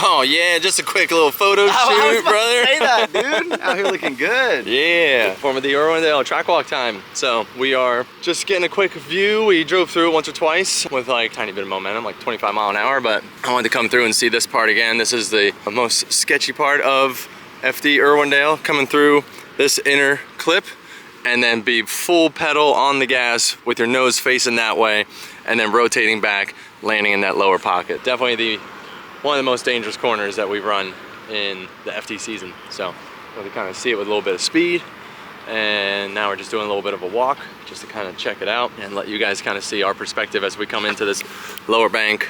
Oh yeah, just a quick little photo shoot, I was about brother. to say that, dude. Out here looking good. Yeah, for the Irwindale track walk time. So we are just getting a quick view. We drove through it once or twice with like a tiny bit of momentum, like 25 mile an hour, but I wanted to come through and see this part again. This is the most sketchy part of FD Irwindale, coming through this inner clip and then be full pedal on the gas with your nose facing that way and then rotating back, landing in that lower pocket. Definitely one of the most dangerous corners that we've run in the FD season. So we'll kind of see it with a little bit of speed. And now we're just doing a little bit of a walk just to kind of check it out and let you guys kind of see our perspective as we come into this lower bank.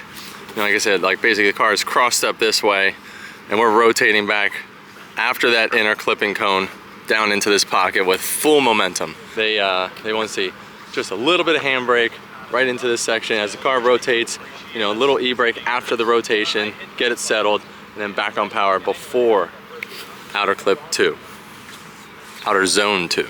You know, like I said, like basically the car is crossed up this way and we're rotating back after that inner clipping cone down into this pocket with full momentum. They want to see just a little bit of handbrake right into this section as the car rotates, you know, a little e-brake after the rotation, get it settled, and then back on power before outer clip 2, outer zone 2.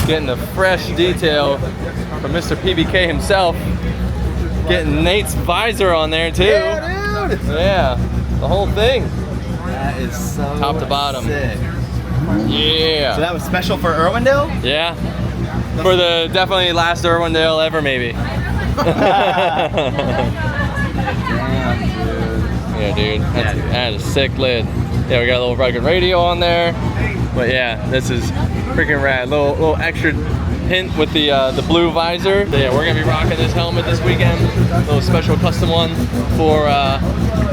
Getting the fresh detail from Mr. PBK himself. Getting Nate's visor on there too. Yeah, dude. Yeah, the whole thing. That is so Top to bottom. sick. Yeah. So that was special for Irwindale? Yeah. For the definitely last Irwindale ever, maybe. Yeah, dude. That is a sick lid. Yeah, we got a little rugged radio on there. But yeah, this is freaking rad. Little extra hint with the blue visor. So yeah, we're gonna be rocking this helmet this weekend. A little special custom one for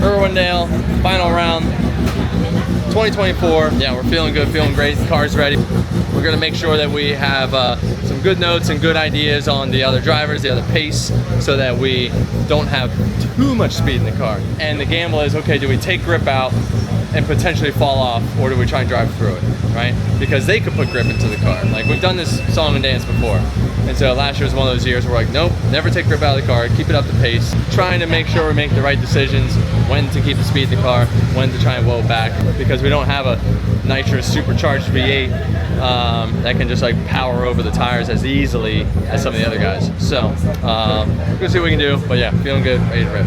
Irwindale final round 2024. Yeah, we're feeling good, feeling great. The car's ready. We're gonna make sure that we have some good notes and good ideas on the other drivers, the other pace, so that we don't have too much speed in the car. And the gamble is, okay, do we take grip out and potentially fall off, or do we try and drive through it, right? Because they could put grip into the car. Like, we've done this song and dance before. And so last year was one of those years where we're like, nope, never take grip out of the car, keep it up the pace, trying to make sure we make the right decisions, when to keep the speed in the car, when to try and whoa back, because we don't have a nitrous supercharged V8 that can just like power over the tires as easily as some of the other guys. So, we're gonna see what we can do, but yeah, feeling good, ready to rip.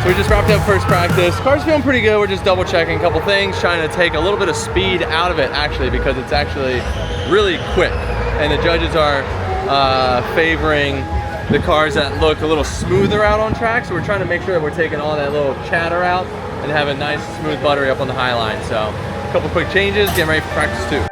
We just wrapped up first practice. Car's feeling pretty good. We're just double checking a couple things, trying to take a little bit of speed out of it actually, because it's actually really quick. And the judges are favoring the cars that look a little smoother out on track. So we're trying to make sure that we're taking all that little chatter out and have a nice smooth buttery up on the high line. So a couple quick changes, getting ready for practice 2.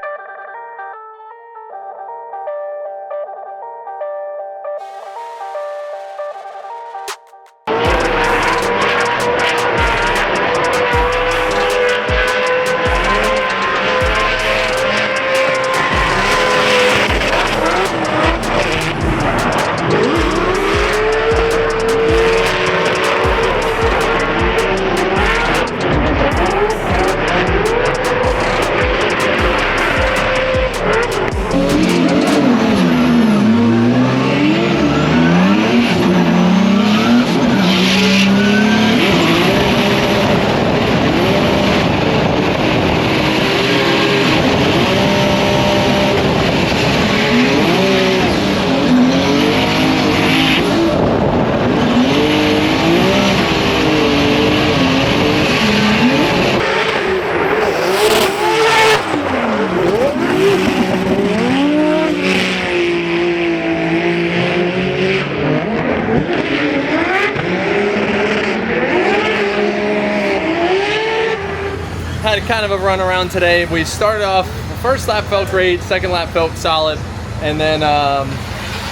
kind of a run around today. We started off, the first lap felt great, second lap felt solid, and then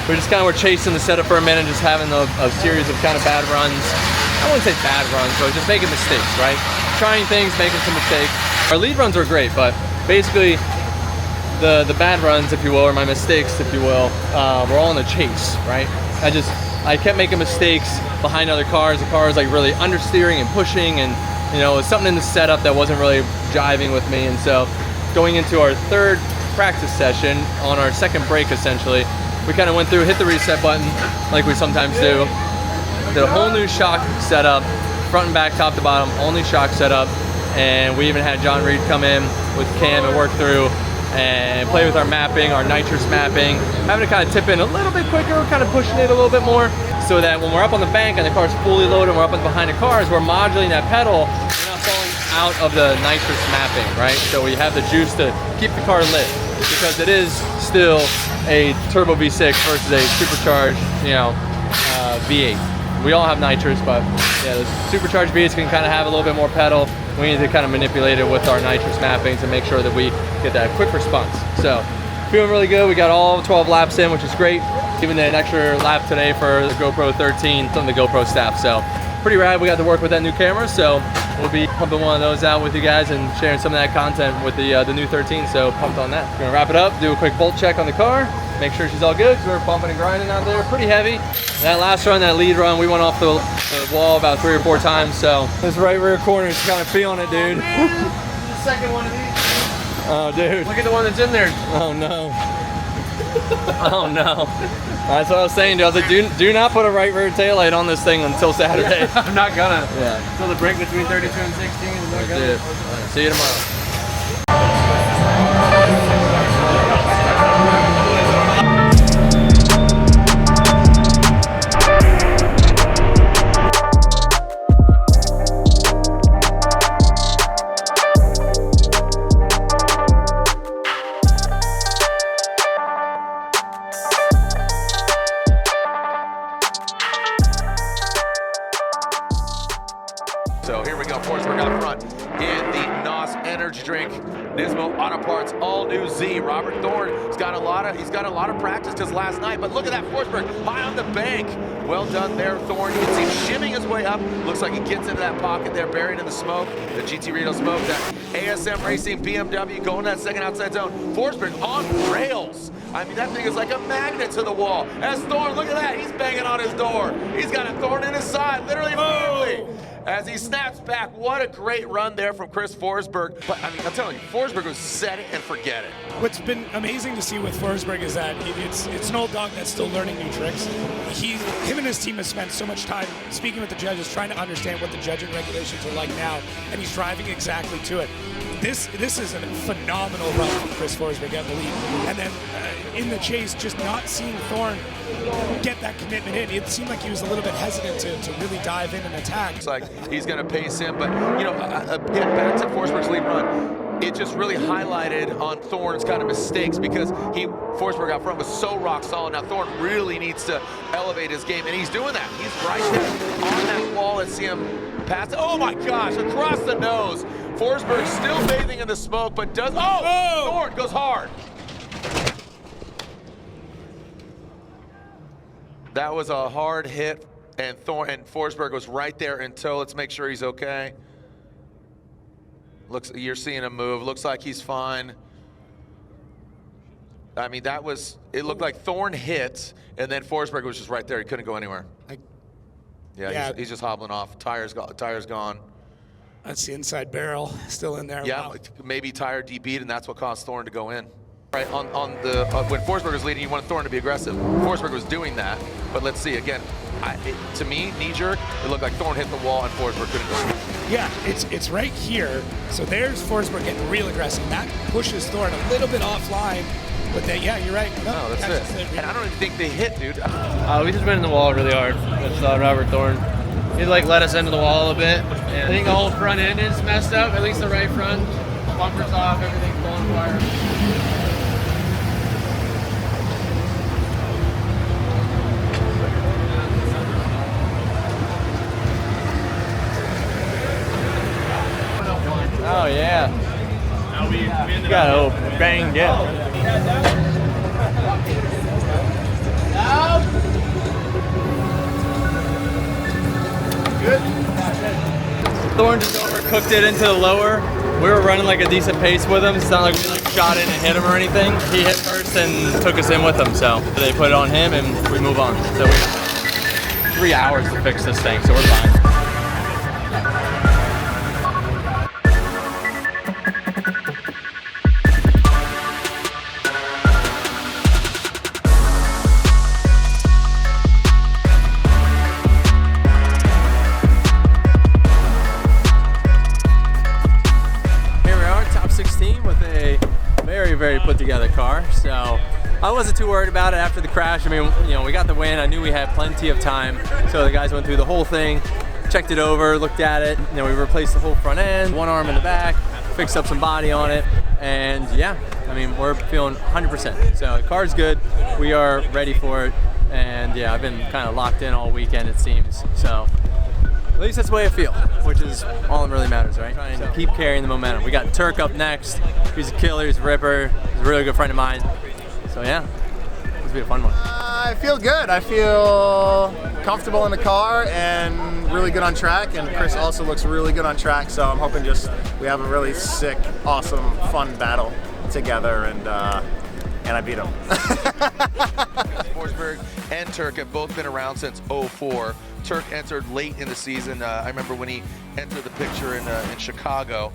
we just kind of were chasing the setup for a minute, just having a series of kind of bad runs. I wouldn't say bad runs, but just making mistakes, right? Trying things, making some mistakes. Our lead runs were great, but basically the bad runs, if you will, or my mistakes, if you will, were all in the chase, right? I kept making mistakes behind other cars. The car was like really understeering and pushing, and you know, it was something in the setup that wasn't really jiving with me. And so going into our third practice session on our second break, essentially, we kind of went through, hit the reset button like we sometimes do. Did a whole new shock setup, front and back, top to bottom, all new shock setup. And we even had John Reed come in with Cam and work through and play with our mapping, our nitrous mapping, having to kind of tip in a little bit quicker, kind of pushing it a little bit more, so that when we're up on the bank and the car's fully loaded and we're up behind the cars, we're modulating that pedal, we're not falling out of the nitrous mapping, right? So we have the juice to keep the car lit, because it is still a turbo V6 versus a supercharged, you know, V8. We all have nitrous, but yeah, the supercharged V8s can kind of have a little bit more pedal. We need to kind of manipulate it with our nitrous mappings and make sure that we get that quick response. So feeling really good. We got all 12 laps in, which is great. Even an extra lap today for the GoPro 13 from the GoPro staff. So pretty rad. We got to work with that new camera. So we'll be pumping one of those out with you guys and sharing some of that content with the new 13. So pumped on that. We're gonna wrap it up, do a quick bolt check on the car, make sure she's all good, because we were pumping and grinding out there pretty heavy. That last run, that lead run, we went off the wall about 3 or 4 times. So this right rear corner is kind of feeling it, dude. The second one of these. Oh, dude. Look at the one that's in there. Oh, no. Oh, no. That's what I was saying, dude. I was like, do not put a right rear taillight on this thing until Saturday. I'm not gonna. Yeah. Until the break between 32 and 16 is not gonna. Dude. See you tomorrow. So here we go, Forsberg out front in the NOS Energy Drink, Nismo Auto Parts, all new Z. Robert Thorne has got a lot of practice just last night, but look at that, Forsberg high on the bank. Well done there, Thorne. You can see him shimming his way up. Looks like he gets into that pocket there, buried in the smoke, the GT Reno smoke. That ASM Racing BMW going to that second outside zone. Forsberg on rails. I mean, that thing is like a magnet to the wall. As Thorne, look at that, he's banging on his door. He's got a thorn in his side, literally immediately. As he snaps back, what a great run there from Chris Forsberg. But I mean, I'm telling you, Forsberg was set it and forget it. What's been amazing to see with Forsberg is that it's an old dog that's still learning new tricks. Him and his team have spent so much time speaking with the judges, trying to understand what the judging regulations are like now, and he's driving exactly to it. This is a phenomenal run from Chris Forsberg at the lead. And then in the chase, just not seeing Thorne get that commitment in. It seemed like he was a little bit hesitant to really dive in and attack. It's like he's going to pace him, but you know, again, back to Forsberg's lead run. It just really highlighted on Thorne's kind of mistakes, because Forsberg out front was so rock solid. Now Thorne really needs to elevate his game, and he's doing that. He's right there on that wall. Let's see him pass it. Oh my gosh, across the nose. Forsberg still bathing in the smoke, but does, Thorne goes hard. That was a hard hit, and Forsberg was right there until, let's make sure he's okay. You're seeing him move, looks like he's fine. I mean, it looked like Thorne hit, and then Forsberg was just right there. He couldn't go anywhere. Yeah. He's just hobbling off. Tire's gone. That's the inside barrel still in there. Yeah, wow. Maybe tire debeat, and that's what caused Thorne to go in. Right, when Forsberg was leading, you wanted Thorne to be aggressive. Forsberg was doing that, but let's see, again, to me, knee-jerk, it looked like Thorne hit the wall and Forsberg couldn't go in. Yeah, it's right here. So there's Forsberg getting real aggressive. That pushes Thorne a little bit offline, but then, yeah, you're right. No, that's it. And I don't even think they hit, dude. We just went in the wall really hard. That's Robert Thorne. He like let us into the wall a bit. And I think the whole front end is messed up, at least the right front. Bumpers off, everything's blowing wire. Oh, yeah. banged in. Thorne just overcooked it into the lower. We were running like a decent pace with him. It's not like we like shot in and hit him or anything. He hit first and took us in with him. So they put it on him and we move on. So we have 3 hours to fix this thing, so we're fine. Very put together car, so I wasn't too worried about it after the crash. I mean, you know, we got the win. I knew we had plenty of time, so the guys went through the whole thing, checked it over, looked at it. You know, we replaced the whole front end, one arm in the back, fixed up some body on it, and yeah, I mean, we're feeling 100%. So the car's good. We are ready for it, and yeah, I've been kind of locked in all weekend, it seems. So at least that's the way I feel, which is all that really matters, right? Trying to keep carrying the momentum. We got Turk up next. He's a killer, he's a ripper. He's a really good friend of mine. So yeah, this will be a fun one. I feel good. I feel comfortable in the car and really good on track. And Chris also looks really good on track. So I'm hoping just we have a really sick, awesome, fun battle together. And I beat him. Forsberg and Turk have both been around since '04. Turk entered late in the season. I remember when he entered the picture in Chicago.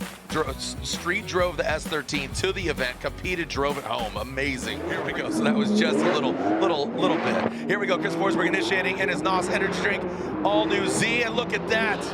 Street drove the S13 to the event, competed, drove it home. Amazing. Here we go. So that was just a little bit. Here we go. Chris Forsberg initiating in his NOS energy drink, all new Z, and look at that.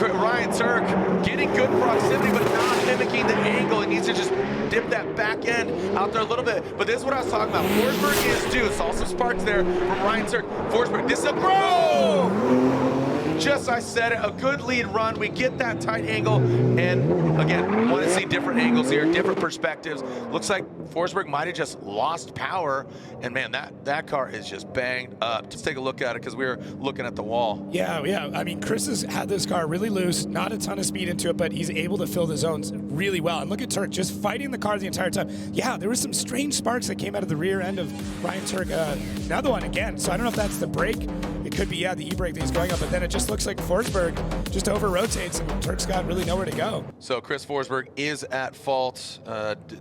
Ryan Turk getting good proximity, but not mimicking the angle. He needs to just dip that back end out there a little bit. But this is what I was talking about. Forsberg is due. Saw some sparks there from Ryan Turk. Forsberg, this is a bro! Just, I said it, a good lead run. We get that tight angle. And again, want to see different angles here, different perspectives. Looks like Forsberg might have just lost power. And man, that car is just banged up. Just take a look at it because we were looking at the wall. Yeah. I mean, Chris has had this car really loose, not a ton of speed into it, but he's able to fill the zones really well. And look at Turk just fighting the car the entire time. Yeah, there was some strange sparks that came out of the rear end of Ryan Turk. Another one again. So I don't know if that's the brake. It could be, yeah, the e-brake that he's going up, but then it just looks like Forsberg just over-rotates and Turk's got really nowhere to go. So Chris Forsberg is at fault.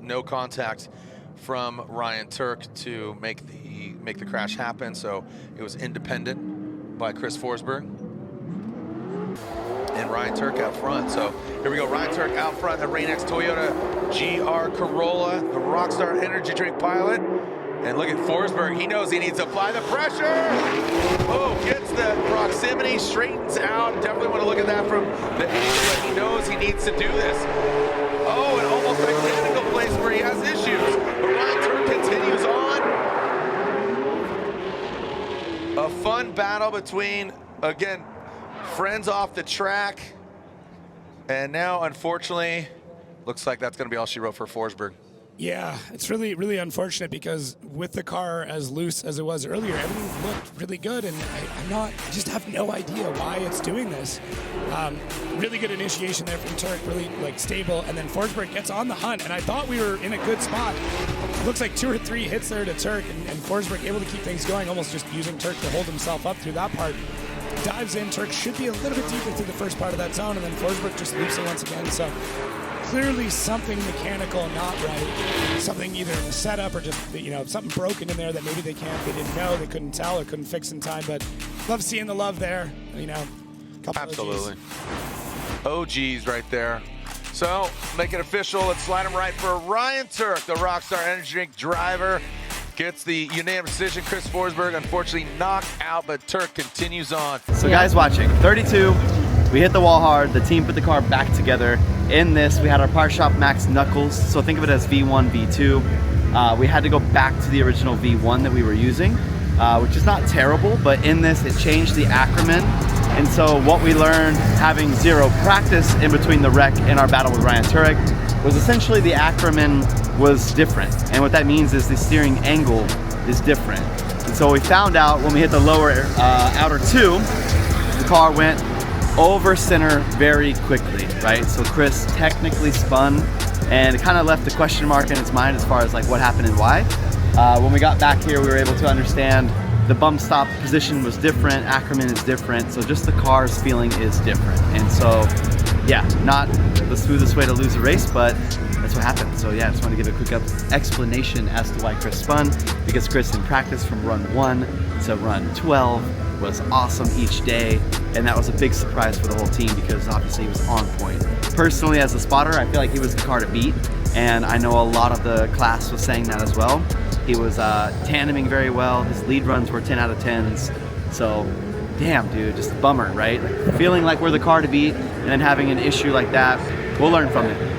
No contact from Ryan Turk to make the crash happen. So it was independent by Chris Forsberg. And Ryan Turk out front. So here we go, Ryan Turk out front, the Rain-X Toyota GR Corolla, the Rockstar Energy Drink pilot. And look at Forsberg, he knows he needs to apply the pressure. Oh, gets the proximity, straightens out. Definitely want to look at that from the angle that he knows he needs to do this. Oh, and almost a technical place where he has issues. But Ryan Turk continues on. A fun battle between, again, friends off the track. And now, unfortunately, looks like that's going to be all she wrote for Forsberg. Yeah, it's really, really unfortunate because with the car as loose as it was earlier, everything looked really good, and I just have no idea why it's doing this. Really good initiation there from Turk, really stable, and then Forsberg gets on the hunt, and I thought we were in a good spot. Looks like 2 or 3 hits there to Turk, and Forsberg able to keep things going, almost just using Turk to hold himself up through that part. Dives in, Turk should be a little bit deeper through the first part of that zone, and then Forsberg just leaps it once again, so clearly something mechanical not right. Something either in the setup or just, something broken in there that maybe they didn't know, they couldn't tell or couldn't fix in time, but love seeing the love there, Absolutely. OGs right there. So, make it official. Let's slide him right for Ryan Turk, the Rockstar Energy Drink driver. Gets the unanimous decision. Chris Forsberg, unfortunately, knocked out, but Turk continues on. So guys watching, 32, we hit the wall hard. The team put the car back together. In this, we had our Power Shop Max knuckles. So think of it as V1, V2. We had to go back to the original V1 that we were using, which is not terrible, but in this, it changed the acronym. And so what we learned, having zero practice in between the wreck and our battle with Ryan Turek, was essentially the acronym was different. And what that means is the steering angle is different. And so we found out when we hit the lower outer 2, the car went over center very quickly, right? So Chris technically spun and it kind of left a question mark in his mind as far as like what happened and why. When we got back here, we were able to understand the bump stop position was different, Ackerman is different, so just the car's feeling is different. And so, yeah, not the smoothest way to lose a race, but that's what happened. So yeah, I just want to give a quick explanation as to why Chris spun, because Chris in practice from run 1 to run 12 was awesome each day, and that was a big surprise for the whole team because obviously he was on point. Personally, as a spotter, I feel like he was the car to beat, and I know a lot of the class was saying that as well. He was tandeming very well. His lead runs were 10 out of 10s. So, damn, dude, just a bummer, right? Like, feeling like we're the car to beat and then having an issue like that. We'll learn from it.